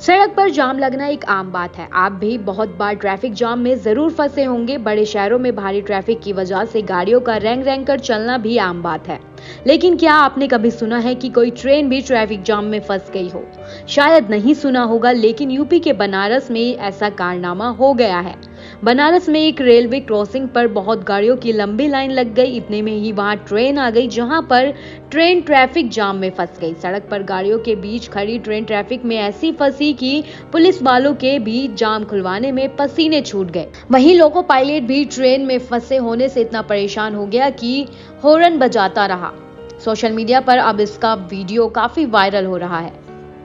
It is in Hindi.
सड़क पर जाम लगना एक आम बात है। आप भी बहुत बार ट्रैफिक जाम में जरूर फंसे होंगे। बड़े शहरों में भारी ट्रैफिक की वजह से गाड़ियों का रेंग रेंग कर चलना भी आम बात है। लेकिन क्या आपने कभी सुना है कि कोई ट्रेन भी ट्रैफिक जाम में फंस गई हो? शायद नहीं सुना होगा, लेकिन यूपी के बनारस में ऐसा कारनामा हो गया है। बनारस में एक रेलवे क्रॉसिंग पर बहुत गाड़ियों की लंबी लाइन लग गई। इतने में ही वहां ट्रेन आ गई, जहां पर ट्रेन ट्रैफिक जाम में फंस गई। सड़क पर गाड़ियों के बीच खड़ी ट्रेन ट्रैफिक में ऐसी फंसी कि पुलिस वालों के भी जाम खुलवाने में पसीने छूट गए। वहीं लोको पायलट भी ट्रेन में फंसे होने से इतना परेशान हो गया कि हॉर्न बजाता रहा। सोशल मीडिया पर अब इसका वीडियो काफी वायरल हो रहा है।